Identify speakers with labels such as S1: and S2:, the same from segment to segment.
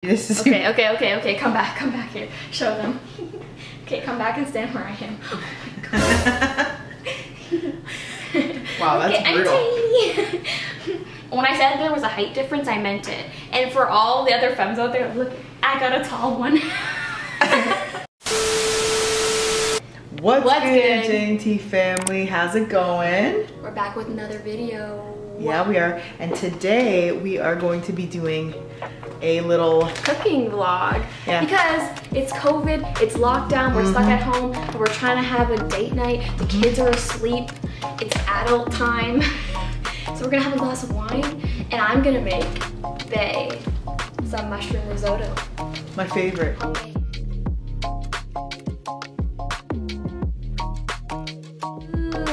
S1: This is
S2: Okay, come back here. Show them. Okay, come back and stand where I am.
S1: Wow, that's brutal.
S2: I'm tiny. When I said there was a height difference, I meant it. And for all the other femmes out there, look, I got a tall one.
S1: What's good, J&T family? How's it going?
S2: We're back with another video.
S1: Yeah, we are. And today we are going to be doing a little
S2: cooking vlog. Yeah. Because it's COVID, it's lockdown, we're stuck at home, and we're trying to have a date night. The kids are asleep, it's adult time. So we're gonna have a glass of wine, and I'm gonna make bae some mushroom risotto.
S1: My favorite.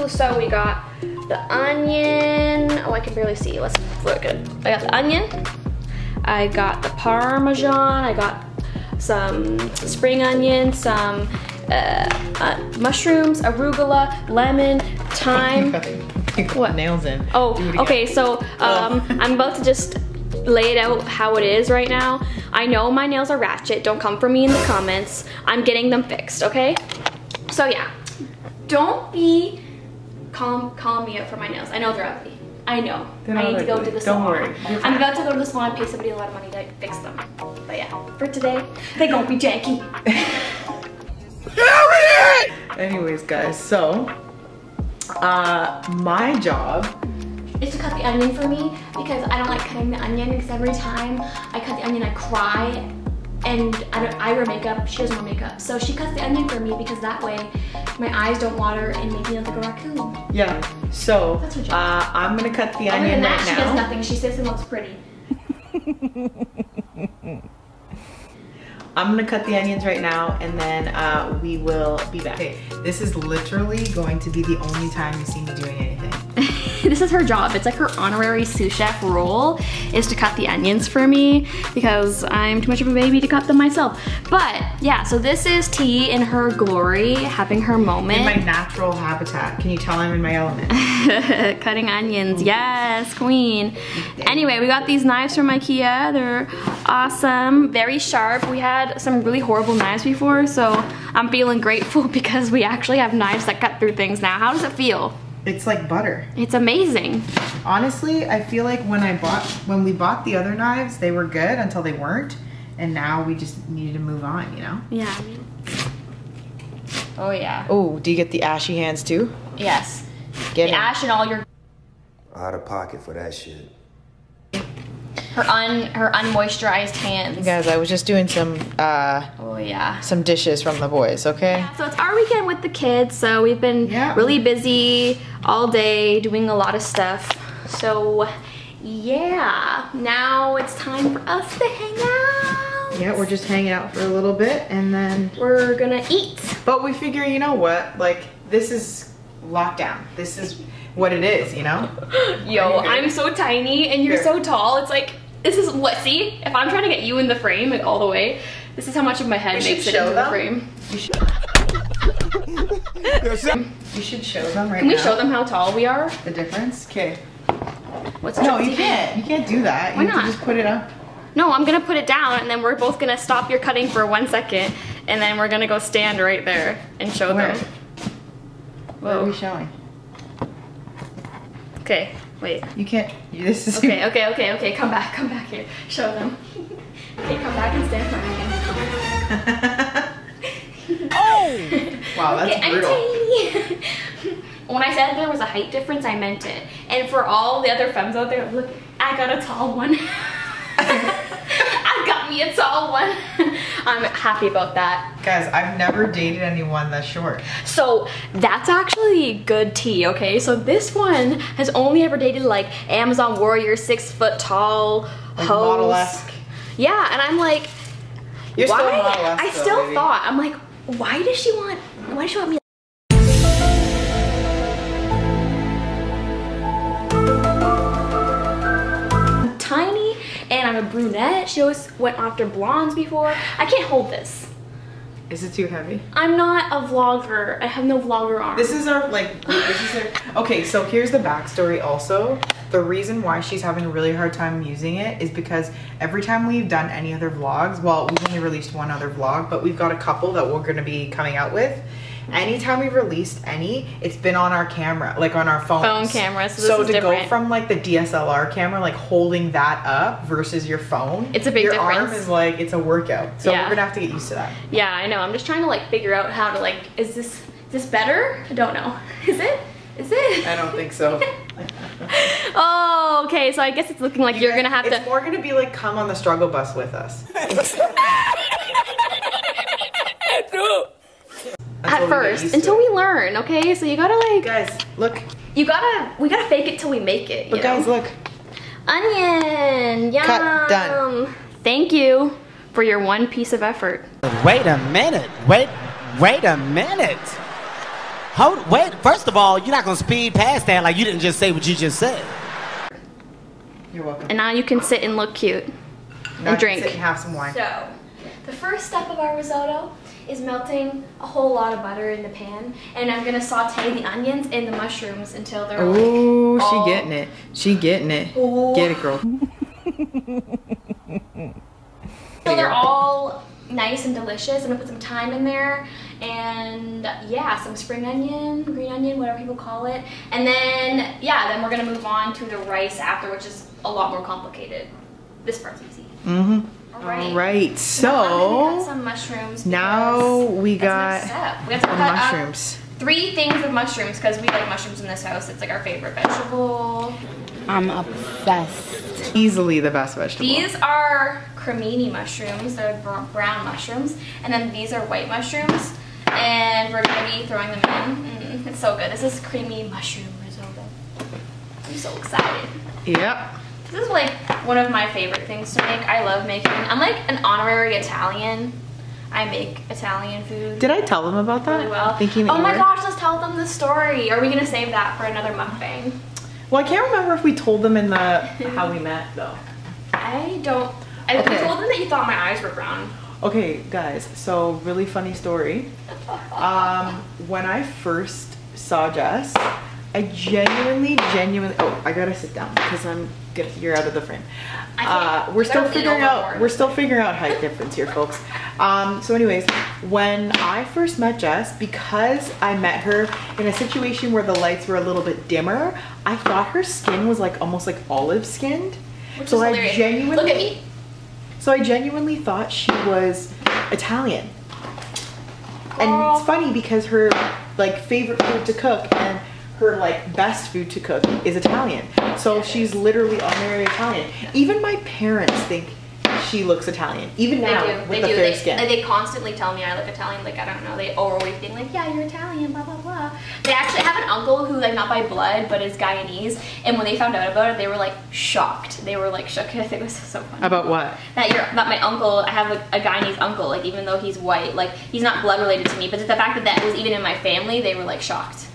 S2: So we got the onion. Oh, I can barely see. Let's look good. I got the onion. I got the Parmesan. I got some spring onion, some mushrooms, arugula, lemon, thyme.
S1: What? Nails in.
S2: Oh, okay. So I'm about to just lay it out how it is right now. I know my nails are ratchet. Don't come for me in the comments. I'm getting them fixed. Okay. So yeah, don't be calling me out for my nails. I know they're ugly. I know. I need to go to the salon.
S1: Don't worry.
S2: I'm about to go to the salon and pay somebody a lot of money to fix them. But yeah, for today, they gonna be janky.
S1: Anyways, guys, so my job
S2: is to cut the onion for me because I don't like cutting the onion because every time I cut the onion, I cry. And I wear makeup, she doesn't wear makeup. So she cuts the onion for me because that way my eyes don't water and make me look like a raccoon.
S1: Yeah, so
S2: that's her job.
S1: I'm gonna cut the onion
S2: Other than that,
S1: right
S2: she
S1: now.
S2: does nothing. She sits and looks pretty.
S1: I'm gonna cut the onions right now and then we will be back. Okay, this is literally going to be the only time you see me doing anything.
S2: This is her job. It's like her honorary sous chef role is to cut the onions for me because I'm too much of a baby to cut them myself. But yeah, so this is T in her glory, having her moment.
S1: In my natural habitat. Can you tell I'm in my element?
S2: Cutting onions, yes, queen. Anyway, we got these knives from Ikea. They're awesome, very sharp. We had some really horrible knives before, so I'm feeling grateful because we actually have knives that cut through things now. How does it feel?
S1: It's like butter.
S2: It's amazing.
S1: Honestly, I feel like when we bought the other knives, they were good until they weren't, and now we just needed to move on, you know?
S2: Yeah. Oh yeah.
S1: Oh, do you get the ashy hands too?
S2: Yes.
S1: Get
S2: the ash and all your
S3: out of pocket for that shit.
S2: Her unmoisturized hands.
S1: Guys, I was just doing some
S2: oh yeah,
S1: some dishes from the boys, okay?
S2: Yeah, so it's our weekend with the kids, so we've been really busy all day doing a lot of stuff. So yeah, now it's time for us to hang out.
S1: Yeah, we're just hanging out for a little bit and then
S2: we're gonna eat.
S1: But we figure, you know what? Like, this is lockdown. This is what it is, you know?
S2: Yo, I'm so tiny and you're so tall. It's like, this is what, see? If I'm trying to get you in the frame, like all the way, this is how much of my head makes it into the frame.
S1: You should show them right now.
S2: Can we show them how tall we are?
S1: The difference? Okay.
S2: What's
S1: no, you can't. You can't do that.
S2: Why
S1: you have
S2: not?
S1: to just put it up.
S2: No, I'm gonna put it down and then we're both gonna stop your cutting for 1 second and then we're gonna go stand right there and show them.
S1: What are we showing?
S2: Okay, wait.
S1: You can't. This is
S2: okay. Come back here. Show them. Okay, come back and stand for a second.
S1: Oh! Wow, that's brutal.
S2: I'm tiny. When I said there was a height difference, I meant it. And for all the other femmes out there, look, I got a tall one. I got me a tall one. I'm happy about that.
S1: Guys, I've never dated anyone that's short.
S2: So that's actually good tea, okay? So this one has only ever dated like Amazon warrior, 6 foot tall,
S1: like
S2: hoes.
S1: Model-esque.
S2: Yeah, and I'm like,
S1: you're
S2: why?
S1: Still model-esque,
S2: I still thought, I'm like, why does she want me? I'm tiny and I'm a brunette. She always went after blondes before. I can't hold this.
S1: Is it too heavy?
S2: I'm not a vlogger. I have no vlogger arm.
S1: This is our, okay, so here's the backstory also. The reason why she's having a really hard time using it is because every time we've done any other vlogs, well, we've only released one other vlog, but we've got a couple that we're gonna be coming out with. Anytime we've released any, it's been on our camera, like on our phones.
S2: Phone camera, so
S1: So
S2: this is
S1: to
S2: different.
S1: go from like the DSLR camera, like holding that up versus your phone,
S2: it's a big
S1: your arm
S2: difference.
S1: is like, it's a workout. So
S2: Yeah.
S1: we're gonna have to get used to that.
S2: Yeah, I know. I'm just trying to like figure out how to like, is this better? I don't know. Is it? Is it?
S1: I don't think so.
S2: Oh, okay. So I guess it's looking like you're gonna have
S1: It's
S2: to.
S1: more gonna be like come on the struggle bus with us.
S2: At first, until we learn, okay? So you gotta like,
S1: Guys, look.
S2: we gotta fake it till we make it.
S1: But
S2: you
S1: guys,
S2: know?
S1: look.
S2: Onion, yum.
S1: Cut, done.
S2: Thank you for your one piece of effort.
S4: Wait a minute. Wait a minute. Wait, first of all, you're not gonna speed past that like you didn't just say what you just said.
S1: You're welcome.
S2: And now you can sit and look cute
S1: Now
S2: and drink.
S1: Sit and have some wine.
S2: So, the first step of our risotto is melting a whole lot of butter in the pan, and I'm gonna saute the onions and the mushrooms until they're
S1: Ooh,
S2: like all,
S1: she getting it. She getting it.
S2: Ooh.
S1: Get it, girl.
S2: So they're all nice and delicious. I'm gonna put some thyme in there, and yeah, some spring onion, green onion, whatever people call it. And then yeah, then we're gonna move on to the rice after, which is a lot more complicated. This part's easy.
S1: Mm-hmm.
S2: All
S1: right.
S2: Now I'm gonna cut
S1: So
S2: some mushrooms.
S1: now we
S2: that's the
S1: got
S2: next step. We have to
S1: the
S2: cut
S1: mushrooms.
S2: up 3 things of mushrooms because we like mushrooms in this house. It's like our favorite vegetable.
S5: I'm obsessed.
S1: Easily the best vegetable.
S2: These are cremini mushrooms. They're brown mushrooms. And then these are white mushrooms. And we're going to be throwing them in. It's so good. This is creamy mushroom risotto. I'm so excited.
S1: Yep.
S2: This is like one of my favorite things to make. I love making. I'm like an honorary Italian. I make Italian food.
S1: Did I tell them about that?
S2: Really well.
S1: Thinking that
S2: Oh
S1: you
S2: my
S1: were?
S2: gosh, let's tell them the story. Are we going to save that for another mukbang?
S1: Well, I can't remember if we told them in the how we met though.
S2: I don't. I
S1: Okay.
S2: told them that you thought my eyes were brown.
S1: Okay, guys. So really funny story. When I first saw Jess, I genuinely. Oh, I gotta sit down because you're out of the frame.
S2: I can't.
S1: We're
S2: You
S1: still
S2: gotta lean
S1: figuring
S2: over
S1: out.
S2: more.
S1: We're still figuring out height difference here, folks. So, anyways, when I first met Jess, because I met her in a situation where the lights were a little bit dimmer, I thought her skin was like almost like olive skinned.
S2: Which
S1: So
S2: is
S1: I
S2: hilarious.
S1: genuinely.
S2: Look at me.
S1: So I genuinely thought she was Italian.
S2: Girl.
S1: And it's funny because her like favorite food to cook and her like best food to cook is Italian. So she's literally honorary Italian. Even my parents think she looks Italian. Even now with the fair skin.
S2: They constantly tell me I look Italian. Like I don't know. They always being like, yeah, you're Italian. Blah blah blah. They actually have an uncle who like not by blood but is Guyanese. And when they found out about it, they were like shocked. They were like shook. I think it was so funny.
S1: About what?
S2: That my uncle. I have a Guyanese uncle. Like even though he's white, like he's not blood related to me. But the fact that that was even in my family, they were like shocked.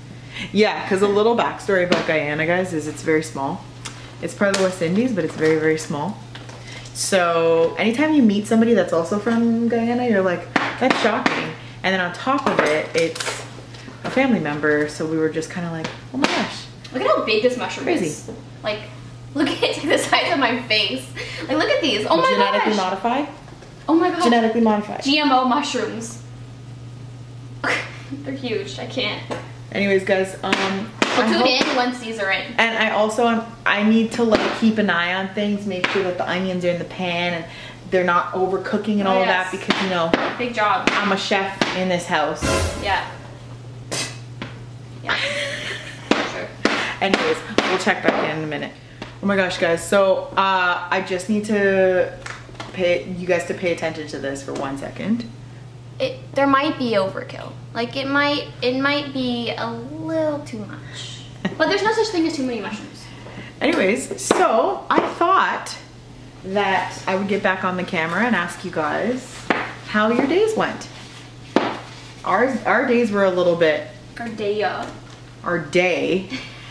S1: Yeah, because a little backstory about Guyana, guys, is it's very small. It's part of the West Indies, but it's very, very small. So anytime you meet somebody that's also from Guyana, you're like, that's shocking. And then on top of it, it's a family member. So we were just kind of like, oh my gosh.
S2: Look at how big this mushroom
S1: Crazy.
S2: is. Like, look at the size of my face. Like, look at these. Oh my
S1: Genetically
S2: gosh.
S1: modified?
S2: Oh my god.
S1: Genetically modified.
S2: GMO mushrooms. They're huge. I can't.
S1: Anyways, guys,
S2: Well,
S1: I
S2: tune
S1: hope-
S2: in once these are in.
S1: and I also I need to like keep an eye on things, make sure that the onions are in the pan and they're not overcooking and
S2: Oh,
S1: all of
S2: yes.
S1: that because you know
S2: Big job.
S1: I'm a chef in this house.
S2: Yeah. Yeah. For sure.
S1: Anyways, we'll check back in a minute. Oh my gosh, guys. So I just need to you guys to pay attention to this for 1 second.
S2: There might be overkill. Like it might be a little too much. But there's no such thing as too many mushrooms.
S1: Anyways, so I thought that I would get back on the camera and ask you guys how your days went. Our days were a little bit
S2: Or day
S1: our day.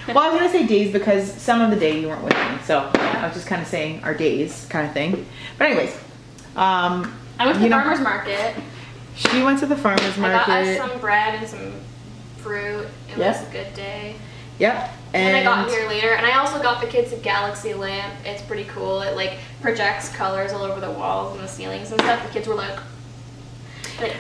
S1: Well, I was gonna say days because some of the day you weren't with me, so I was just kind of saying our days kind of thing. But anyways,
S2: I went to the farmer's market.
S1: She went to the farmer's
S2: I got us
S1: market.
S2: some bread and some fruit. It
S1: Yeah.
S2: was a good day.
S1: Yep.
S2: And I got here later, and I also got the kids a galaxy lamp. It's pretty cool. It like projects colors all over the walls and the ceilings and stuff. The kids were like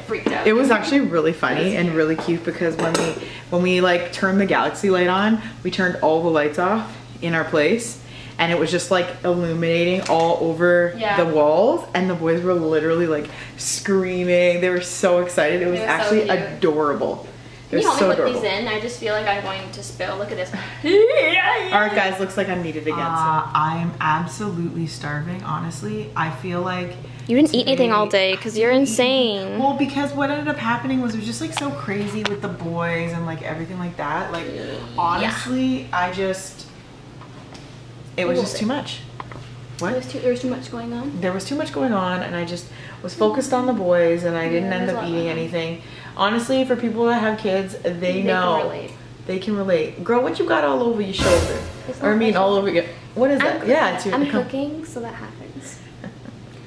S2: freaked out.
S1: It was actually really funny and really cute because when we like turned the galaxy light on, we turned all the lights off in our place. And it was just like illuminating all over the walls, and the boys were literally like screaming. They were so excited. It was actually so adorable.
S2: Can you help me put these in? I just feel like I'm going to spill. Look at this.
S1: Alright guys, looks like I'm needed again. So I'm absolutely starving, honestly. I feel like
S2: you didn't eat anything all day because you're insane.
S1: Well, because what ended up happening was it was just like so crazy with the boys and like everything like that. Like honestly, it was just too much. What?
S2: There was too much going on?
S1: There was too much going on, and I just was focused on the boys, and I didn't end up eating anything. Honestly, for people that have kids, they know. Can relate. They can relate. Girl, what you got all over your shoulder? Or I mean all over your... What is that? Yeah, it's your...
S2: I'm cooking, so that happens.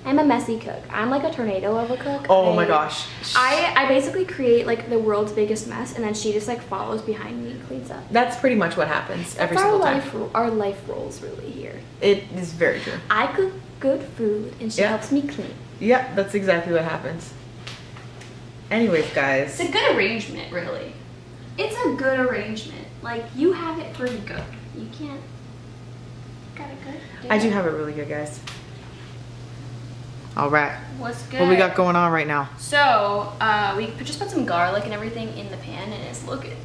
S2: I'm a messy cook. I'm like a tornado of a cook.
S1: Oh my gosh.
S2: I basically create like the world's biggest mess, and then she just like follows behind me and cleans up.
S1: That's pretty much what happens every single time.
S2: Our life roles really here.
S1: It is very true.
S2: I cook good food, and she helps me clean.
S1: Yeah, that's exactly what happens. Anyways, guys.
S2: It's a good arrangement, really. It's a good arrangement. Like, you have it pretty good. You can't... Got it good?
S1: I do have it really good, guys. All right.
S2: What's good?
S1: What we got going on right now?
S2: So, we just put some garlic and everything in the pan, and it's looking.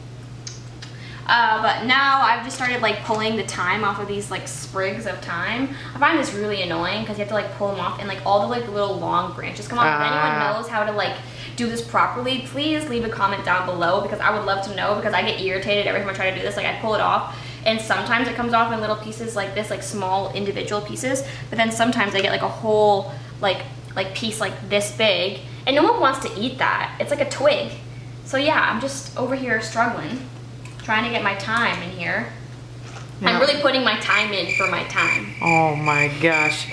S2: But now I've just started like pulling the thyme off of these like sprigs of thyme. I find this really annoying because you have to like pull them off, and like all the like little long branches come off. If anyone knows how to like do this properly, please leave a comment down below, because I would love to know, because I get irritated every time I try to do this. Like, I pull it off, and sometimes it comes off in little pieces like this, like small individual pieces, but then sometimes I get like a whole like piece like this big, and no one wants to eat that. It's like a twig. So yeah, I'm just over here struggling, trying to get my thyme in here. Yeah. I'm really putting my time in for my time.
S1: Oh my gosh.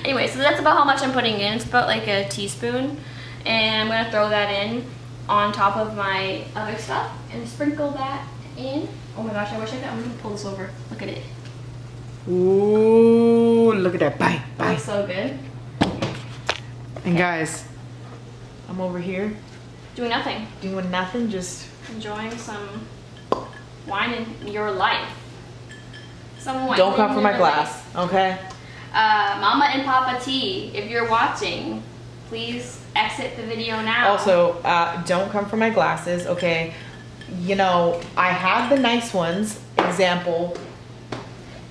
S2: Anyway, so that's about how much I'm putting in. It's about like a teaspoon. And I'm gonna throw that in on top of my other stuff and sprinkle that in. Oh my gosh, I wish I could. I'm gonna pull this over. Look at it.
S1: Ooh, look at that. Bye, bye.
S2: Looks so good.
S1: And guys, I'm over here.
S2: Doing nothing.
S1: Doing nothing, just
S2: enjoying some wine in your life. Some wine.
S1: Don't come for my glass, okay?
S2: Mama and Papa T, if you're watching, please exit the video now.
S1: Also, don't come for my glasses, okay? You know, I have the nice ones, example,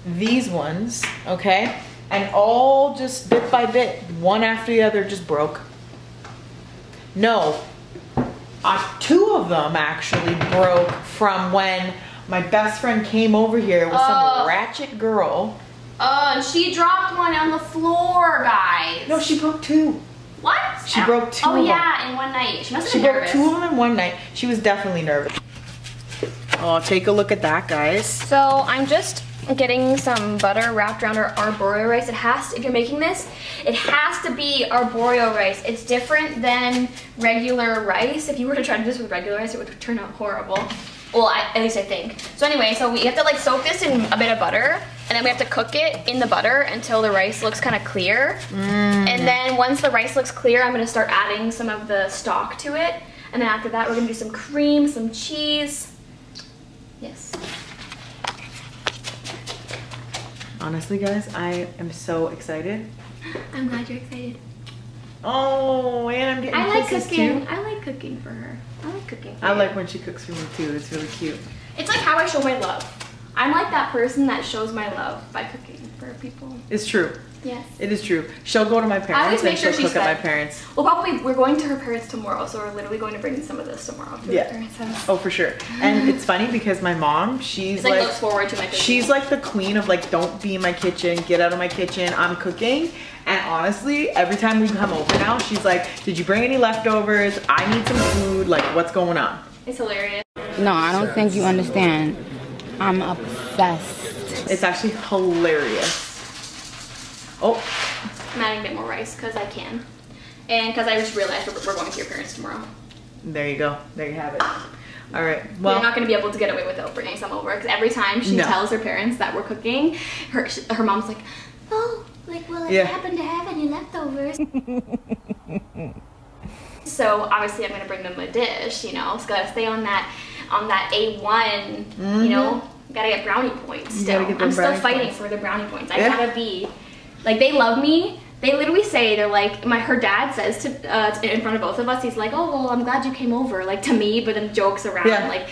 S1: these ones, okay? And all just bit by bit, one after the other just broke. No, two of them actually broke from when my best friend came over here with some ratchet girl.
S2: And she dropped one on the floor, guys.
S1: No, she broke two.
S2: What?
S1: She broke two of them.
S2: Oh yeah, in one night. She must have been nervous.
S1: She broke two of them in one night. She was definitely nervous. Oh, take a look at that, guys.
S2: So I'm just getting some butter wrapped around our arborio rice. It has to, if you're making this, it has to be arborio rice. It's different than regular rice. If you were to try to do this with regular rice, it would turn out horrible. Well, at least I think. So anyway, so we have to like soak this in a bit of butter, and then we have to cook it in the butter until the rice looks kind of clear. And then once the rice looks clear, I'm gonna start adding some of the stock to it. And then after that, we're gonna do some cream, some cheese. Yes.
S1: Honestly, guys, I am so excited.
S2: I'm glad you're excited.
S1: Oh, and I'm getting kisses too.
S2: I like cooking for her. I like cooking for
S1: I like when she cooks for me too. It's really cute.
S2: It's like how I show my love. I'm like that person that shows my love by cooking for people.
S1: It's true.
S2: Yes.
S1: It is true. She'll go to my parents and she'll cook at my parents.
S2: Well, probably we're going to her parents tomorrow, so we're literally going to bring some of this tomorrow to her parents' house.
S1: Oh, for sure. And it's funny because my mom, she's like
S2: looks forward to my cooking.
S1: She's like the queen of like, don't be in my kitchen, get out of my kitchen, I'm cooking. And honestly, every time we come over now, she's like, did you bring any leftovers? I need some food. Like, what's going on?
S2: It's hilarious.
S5: No, I don't think you understand. I'm obsessed.
S1: It's actually hilarious. Oh.
S2: I'm adding a bit more rice because I can. And because I just realized we're going to your parents tomorrow.
S1: There you go. There you have it. All right. Well,
S2: you're not going to be able to get away without bringing some over, because every time she tells her parents that we're cooking, her mom's like, oh, like, will it happen to have any leftovers? So obviously I'm going to bring them a dish, you know. It's got to stay on that A1, you know. Gotta get brownie points still. I'm still fighting for the brownie points. I gotta be, like, they love me. They literally say, they're like, her dad says to in front of both of us, he's like, oh, well, I'm glad you came over, like, to me, but then jokes around, like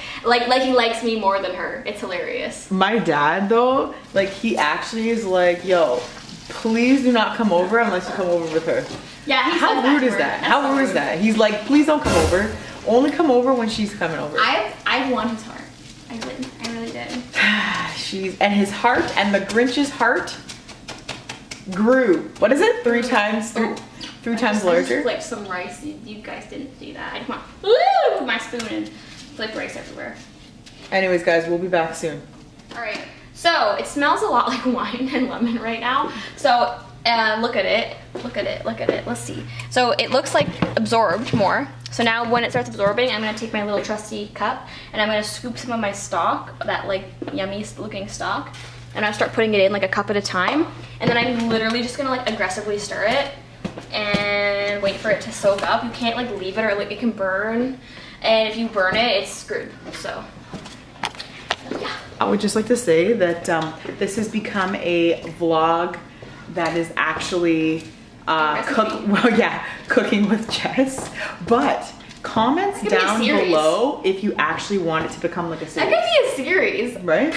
S2: he likes me more than her. It's hilarious. My dad, though, like, he actually is like, yo, please do not come over unless you come over with her. Yeah, how rude is that? How rude is that? He's like, please don't come over. Only come over when she's coming over. I've won his heart. I really did. And his heart and the Grinch's heart grew. What is it? Three times larger? Like some rice. You guys didn't see that. I come on, with my spoon and flip rice everywhere. Anyways, guys, we'll be back soon. All right. So it smells a lot like wine and lemon right now. So look at it. Look at it. Look at it. Let's see. So it looks like absorbed more. So now when it starts absorbing, I'm gonna take my little trusty cup and I'm gonna scoop some of my stock, that like yummy looking stock, and I'll start putting it in like a cup at a time. And then I'm literally just gonna like aggressively stir it and wait for it to soak up. You can't like leave it or like it can burn. And if you burn it, it's screwed, so. Yeah. I would just like to say that this has become a vlog that is actually cooking with Jess, but comments down below if you actually want it to become like a series. That could be a series, right?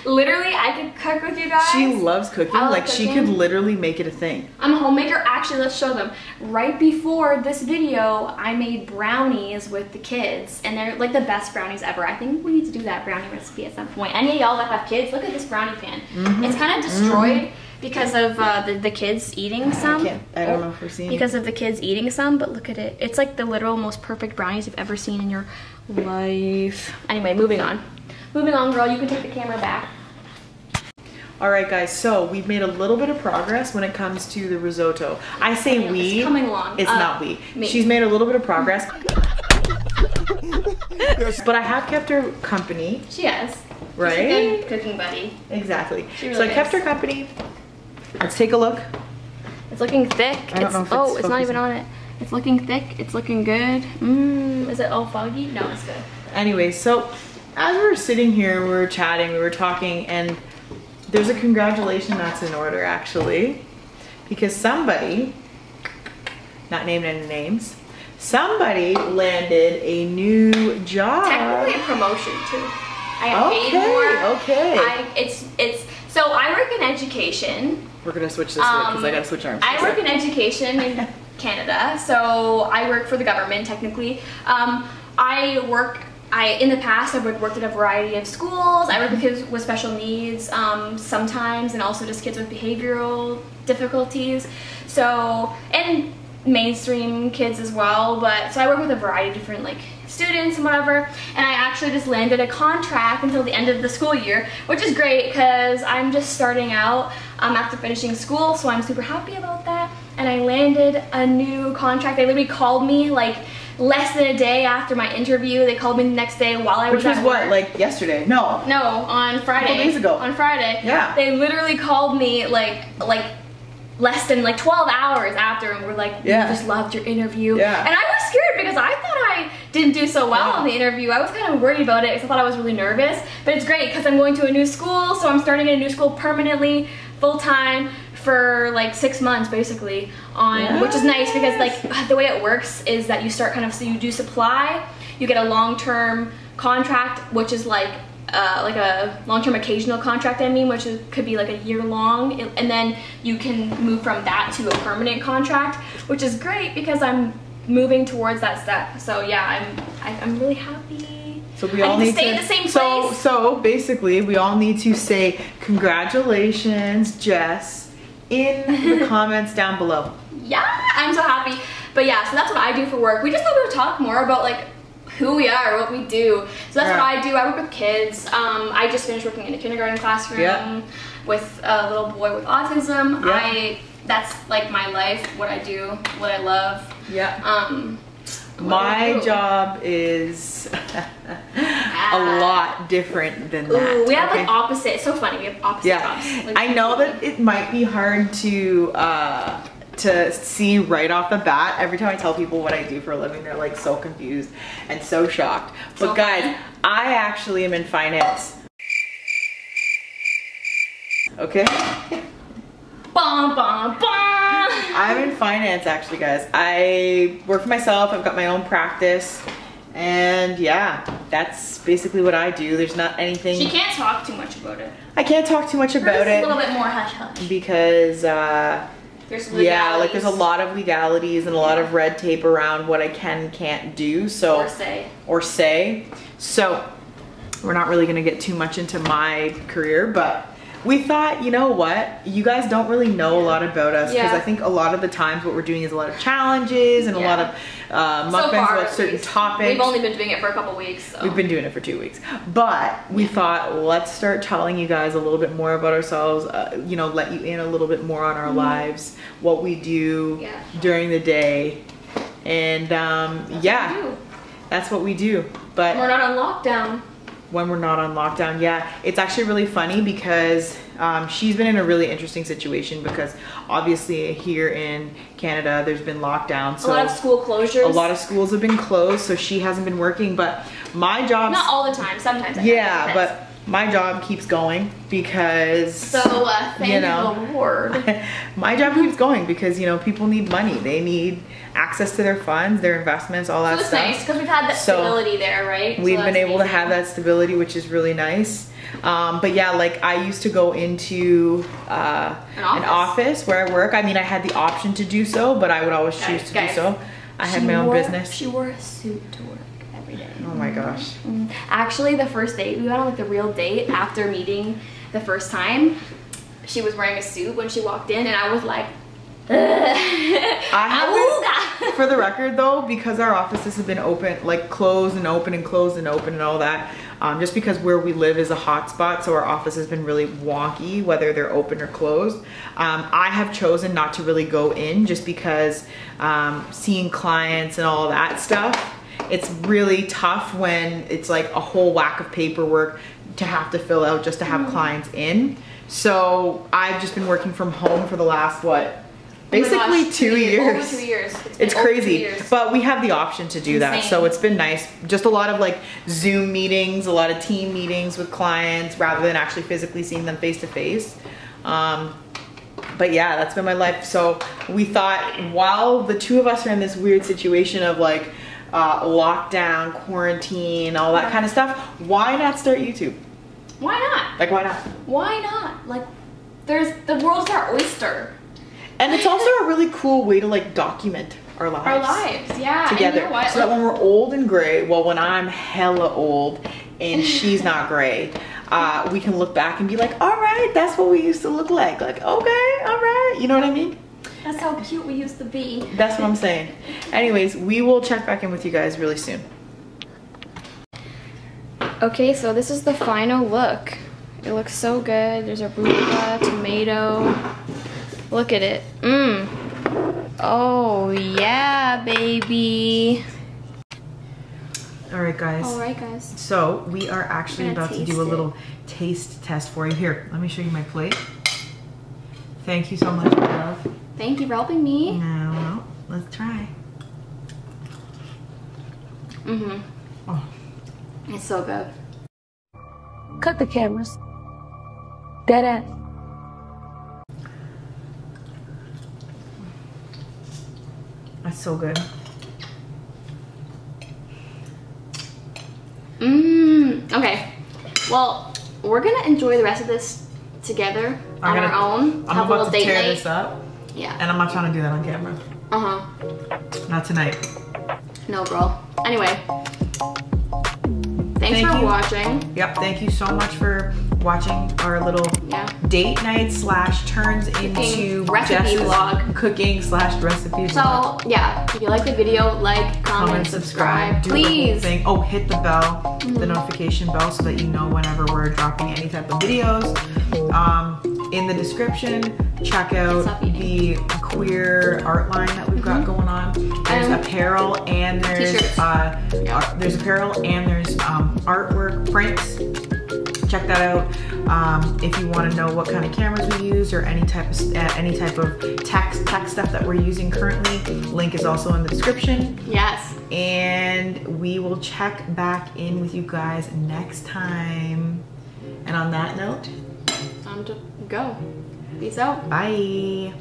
S2: Literally, I could cook with you guys. She loves cooking. Like she could literally make it a thing. I'm a homemaker. Actually, let's show them. Right before this video, I made brownies with the kids, and they're like the best brownies ever. I think we need to do that brownie recipe at some point. Any of y'all that have kids, look at this brownie pan. It's kind of destroyed because of the kids eating some. I don't know if we're seeing because of the kids eating some, but look at it. It's like the literal most perfect brownies you've ever seen in your life. Anyway, moving on. Moving on, girl, you can take the camera back. All right, guys, so we've made a little bit of progress when it comes to the risotto. I say we. It's coming along. It's not we. Me. She's made a little bit of progress. But I have kept her company. She has. Right? She's a good cooking buddy. Exactly. Really so I kept her company. Let's take a look. It's looking thick. I don't know if it's not even on it. It's looking thick. It's looking good. Is it all foggy? No, it's good. Anyway, so as we were sitting here, we were chatting, we were talking, and there's a congratulation that's in order, actually, because somebody, not named any names, somebody landed a new job. Technically a promotion too. I got paid more. Okay. So I work in education. We're gonna switch this because I gotta switch arms. I work in education in Canada, so I work for the government technically. In the past, I've worked at a variety of schools. I work with kids with special needs sometimes, and also just kids with behavioral difficulties. So, and mainstream kids as well. But so I work with a variety of different like students and whatever. And I actually just landed a contract until the end of the school year, which is great because I'm just starting out after finishing school. So I'm super happy about that. And I landed a new contract. They literally called me like less than a day after my interview. They called me the next day while I was at work. Which was what, like yesterday? No, on Friday. A couple days ago. On Friday. Yeah. They literally called me like less than like 12 hours after and were like, we just loved your interview. Yeah. And I was scared because I thought I didn't do so well on the interview. I was kind of worried about it because I thought I was really nervous. But it's great because I'm going to a new school, so I'm starting at a new school permanently, full-time, for like 6 months basically which is nice because like the way it works is that you start so you do supply, you get a long-term contract, which is like a long-term occasional contract, which could be like a year long, and then you can move from that to a permanent contract, which is great because I'm moving towards that step. So yeah, I'm really happy. So we all need to stay in the same place. So basically we all need to say congratulations, Jess, in the comments down below. Yeah, I'm so happy. But yeah, so that's what I do for work. We just thought we would talk more about like who we are, what we do. So that's what I do. I work with kids. I just finished working in a kindergarten classroom with a little boy with autism. That's like my life, what I do, what I love. Yeah.
S1: My job is a lot different than that.
S2: Ooh, we have like opposite. It's so funny. We have opposite jobs. Like,
S1: I know that it might be hard to see right off the bat. Every time I tell people what I do for a living, they're like so confused and so shocked. But guys, I actually am in finance. Okay?
S2: Bum, bum, bum.
S1: I'm in finance actually, guys. I work for myself. I've got my own practice. And yeah, that's basically what I do. There's not anything.
S2: She can't talk too much about it.
S1: I can't talk too much about it.
S2: A little bit more hush hush.
S1: Because
S2: there's legalities.
S1: yeah, like there's a lot of legalities and a lot of red tape around what I can and can't do. So or say. So we're not really gonna get too much into my career, but we thought, you know what, you guys don't really know a lot about us, because I think a lot of the times what we're doing is a lot of challenges and a lot of mukbangs about certain topics.
S2: We've only been doing it for a couple weeks. So.
S1: We've been doing it for 2 weeks, but we thought, let's start telling you guys a little bit more about ourselves, you know, let you in a little bit more on our lives, what we do during the day, and yeah, that's what we do. But
S2: we're not on lockdown.
S1: When we're not on lockdown, it's actually really funny because she's been in a really interesting situation, because obviously here in Canada there's been lockdown, so
S2: a lot of school closures.
S1: A lot of schools have been closed, so she hasn't been working. But my job,
S2: not all the time, sometimes.
S1: But my job keeps going because
S2: thank you, the Lord.
S1: My job keeps going because, you know, people need money. They need access to their funds, their investments, all that stuff.
S2: It's nice because we've had that stability there, right?
S1: We've been able to have that stability, which is really nice. But yeah, like I used to go into an office where I work. I mean, I had the option to do so, but I would always choose to do so. I had my own business.
S2: She wore a suit to work every day.
S1: Oh my gosh.
S2: Actually, the first date, we went on like the real date after meeting the first time. She was wearing a suit when she walked in, and I was like,
S1: for the record though, because our offices have been open, like closed and open and closed and open and all that, just because where we live is a hot spot, so our office has been really wonky whether they're open or closed. I have chosen not to really go in just because seeing clients and all that stuff, it's really tough when it's like a whole whack of paperwork to have to fill out just to have clients in. So I've just been working from home for the last, basically 2 years.
S2: Over 2 years.
S1: It's crazy, but we have the option to do that, so it's been nice. Just a lot of like Zoom meetings, a lot of team meetings with clients rather than actually physically seeing them face to face. But yeah, that's been my life. So we thought, while the two of us are in this weird situation of like lockdown, quarantine, all that kind of stuff, why not start YouTube?
S2: Why not?
S1: Like, why not?
S2: Why not? Like, the world's our oyster.
S1: And it's also a really cool way to like document our lives.
S2: Our lives, yeah.
S1: Together.
S2: And you know what?
S1: So that when we're old and gray, well, when I'm hella old and she's not gray, we can look back and be like, all right, that's what we used to look like. Like, okay, all right. You know what I mean?
S2: That's how cute we used to be.
S1: That's what I'm saying. Anyways, we will check back in with you guys really soon.
S2: Okay, so this is the final look. It looks so good. There's arugula, tomato. Look at it. Oh, yeah, baby.
S1: All right, guys.
S2: All right, guys.
S1: So we are actually about to do a little taste test for you. Here, let me show you my plate. Thank you so much, my love.
S2: Thank you for helping me.
S1: Now, let's try. Oh.
S2: It's so good.
S6: Cut the cameras. Dead ass.
S1: That's so good.
S2: Okay. Well, we're gonna enjoy the rest of this together on our own.
S1: I'm about to tear this up.
S2: Yeah.
S1: And I'm not trying to do that on camera. Not tonight.
S2: No, girl. Anyway. Thanks for watching.
S1: Yep, thank you so much for watching our little date night / turns into
S2: recipe vlog.
S1: Cooking / recipe vlog.
S2: So yeah, if you like the video, like, comment, subscribe. Please.
S1: Oh, hit the bell, the notification bell, so that you know whenever we're dropping any type of videos. In the description, check out the queer art line that we've got going on. There's apparel and there's there's apparel and there's artwork prints. Check that out. If you want to know what kind of cameras we use or any type of tech stuff that we're using currently, link is also in the description.
S2: Yes.
S1: And we will check back in with you guys next time. And on that note,
S2: time to go. Peace out.
S1: Bye.